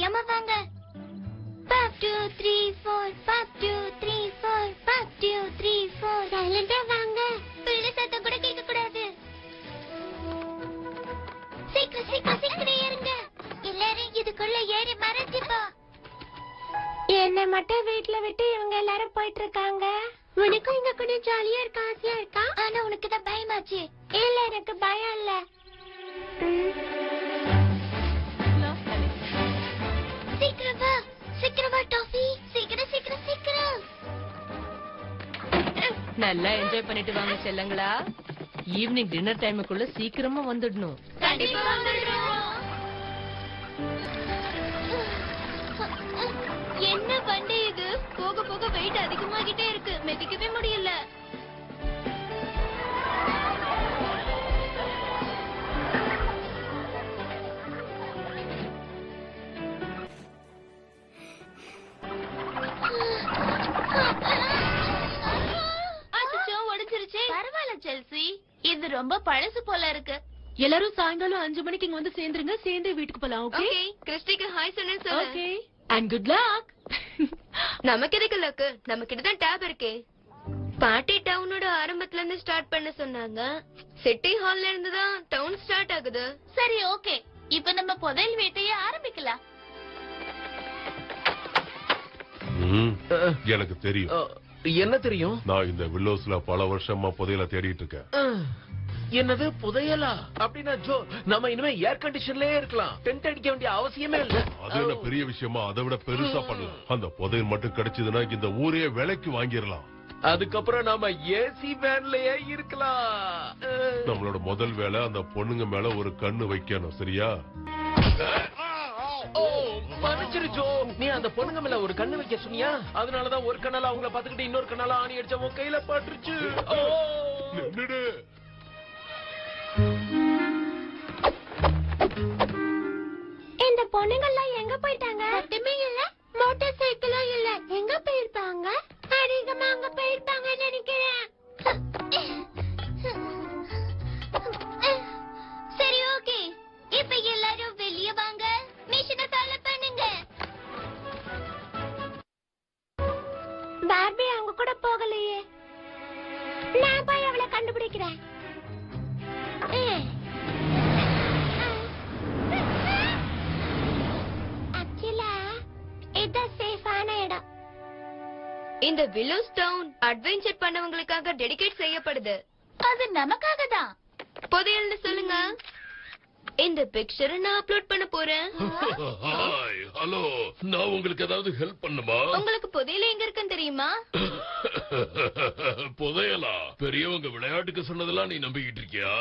ஓயாம வாங்க. 5 2 3 4 5 2 3 4 5 2 3 4. சைலண்டா வாங்க. பிள்ளை சத்தம் கூட கேட்க கூடாது. சீக்கிரம் சீக்கிரம் சீக்கிரம் ஏறுங்க. எல்லாரும் இதுக்குள்ள ஏறி மறைஞ்சுப்பா. என்ன மட்டும் வீட்டுல விட்டு இவங்க எல்லாரும் போயிட்டு இருக்காங்க. உனக்கும் இங்க கூட ஜாலியா இருக்க ஆசையா இருக்கா? ஆனா உனக்கு தான் பயமாச்சு. இல்ல எனக்கு பயம் இல்ல. சீக்கிரம் வா, சீக்கிரம் வா டாஃபி, சீக்கிரம் சீக்கிரம் சீக்கிரம். நல்லா என்ஜாய் பண்ணிட்டு வாங்க செல்லங்களா. ஈவினிங் டின்னர் டைமுக்குள்ள சீக்கிரமா வந்துடணும். கண்டிப்பா வந்துடுறோம். என்ன வண்டி இது? போக போக வெயிட் அதிகமாகிட்டே இருக்கு, மிதிக்கவே முடியல. பரவாயில்ல செல்சி, இது ரொம்ப பழசு போல இருக்கு. எல்லாரும் சாயங்காலம் 5 மணிக்கு இங்க வந்து சேர்ந்துருங்க. சேர்ந்து வீட்டுக்கு போலாம். ஓகே? கிறிஸ்டிக்கு ஹாய் சொன்னேன்னு சொல்லு. ஓகே. And good luck. நமக்கு எதுக்கு லக்கு? நம்ம கிட்ட தான் டேப் இருக்கே. பாட்டி டவுனோட ஆரம்பத்துல இருந்து ஸ்டார்ட் பண்ண சொன்னாங்க. சிட்டி ஹால்ல இருந்து தான் டவுன் ஸ்டார்ட் ஆகுது. சரி ஓகே, இப்போ நம்ம புதையல் வேட்டையை ஆரம்பிக்கலாம். எனக்கு தெரியும். என்ன தெரியும்? நான் இந்த வில்லோஸ்ல பல வருஷமா புதையல தேடிட்டு இருக்கேன். என்னது புதையலா? அப்படின்னா ஜோ, நம்ம இனிமே ஏர் கண்டிஷன்லயே இருக்கலாம். டென்ட் அடிக்க வேண்டிய அவசியமே இல்ல. அது என்ன பெரிய விஷயமா? அதை விட பெருசா பண்ணலாம். அந்த புதையல் மட்டும் கிடைச்சதுன்னா இந்த ஊரையே விலைக்கு வாங்கிடலாம். அதுக்கப்புறம் நாம ஏசி வேன்லயே இருக்கலாம். நம்மளோட முதல் வேலை அந்த பொண்ணுங்க மேல ஒரு கண்ணு வைக்கணும். சரியா? மன்னிச்சிரு ஜோ, நீ அந்த பொண்ணுங்க மேல ஒரு கண்ணு வைக்க சொன்னியா? அதனாலதான் ஒரு கண்ணால அவங்கள பாத்துக்கிட்டு இன்னொரு கண்ணால ஆணி அடிச்ச உன் கையில பட்டுருச்சு. நின்னுடு. இந்த பொண்ணுங்கெல்லாம் எங்க போயிட்டாங்க? சட்டமே இல்ல, மோட்டார் சைக்கிளும் இல்ல. எங்க போயிருப்பாங்க? அதிகமா அங்க போயிருப்பாங்கன்னு நினைக்கிறேன். சரி ஓகே, இப்ப எல்லாரும் வெளிய வாங்க. மிஷினை ஃபாலோ பண்ணுங்க. பார்பி அவங்க கூட போகலையே. நான் போய் அவளை கண்டுபிடிக்கிறேன். இந்த வில்லோஸ் டவுன் அட்வென்ச்சர் பண்ணவங்களுக்காக டெடிகேட் செய்யப்படுது. அது நமக்காக தான். புதையல்னு சொல்லுங்க. இந்த பிக்சரை நான் அப்லோட் பண்ண போறேன். Hi, hello. நான் உங்களுக்கு ஏதாவது ஹெல்ப் பண்ணுமா? உங்களுக்கு புதையல் எங்க இருக்குன்னு தெரியுமா? புதையலா? பெரியவங்க விளையாட்டுக்கு சொன்னதெல்லாம் நீ நம்பிக்கிட்டு இருக்கியா?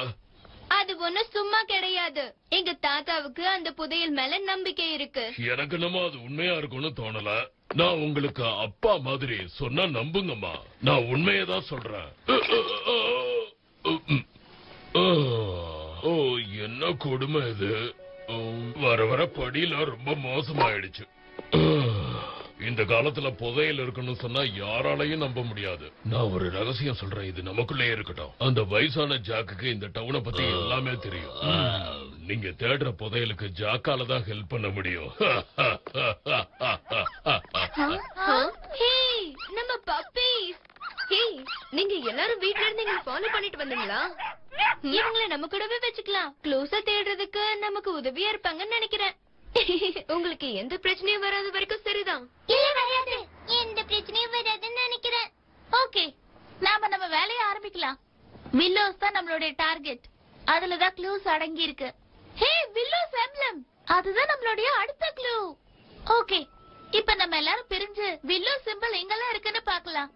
அது ஒண்ணும் சும்மா கிடையாது. எங்க தாத்தாவுக்கு அந்த புதையல் மேல நம்பிக்கை இருக்கு. எனக்கு நம்ம அது உண்மையா இருக்கும்னு தோணல. நான் உங்களுக்கு அப்பா மாதிரி சொன்னா நம்புங்கம்மா. நான் உண்மையதான் சொல்றேன். ஓ, என்ன கொடுமை இது. வர வர படியெல்லாம் ரொம்ப மோசமாயிடுச்சு. இந்த காலத்துல புதையல் இருக்குன்னு சொன்னா யாராலையும் நம்ப முடியாது. நான் ஒரு ரகசியம் சொல்றேன், இது நமக்குள்ளே இருக்கட்டும். அந்த வயசான ஜாக்குக்கு இந்த டவுனை பத்தி எல்லாமே தெரியும். நீங்க தேடுற புதையலுக்கு ஜாக்கால தான் ஹெல்ப் பண்ண முடியும். நம்ம பப்பீஸ். நீங்க எல்லாரும் வீட்ல இருந்து எங்களை ஃபாலோ பண்ணிட்டு வந்தீங்களா? இவங்களை நம்ம கூடவே வச்சுக்கலாம். க்ளோஸா தேடுறதுக்கு நமக்கு உதவியா இருப்பாங்கன்னு நினைக்கிறேன். உங்களுக்கு எந்த பிரச்சனையும் வராத வரைக்கும் சரிதான். இல்ல வராது, எந்த பிரச்சனையும் வராதுன்னு நினைக்கிறேன். ஓகே, நாம நம்ம வேலையை ஆரம்பிக்கலாம். வில்லோஸ் தான் நம்மளுடைய டார்கெட். அதுலதான் க்ளூஸ் அடங்கி இருக்கு. ஹே, வில்லோஸ் எம்ப்ளம், அதுதான் நம்மளுடைய அடுத்த க்ளூ. ஓகே, இப்ப நம்ம எல்லாரும் பிரிஞ்சு வில்லோ சிம்பிள் எங்கெல்லாம் இருக்குன்னு பார்க்கலாம்.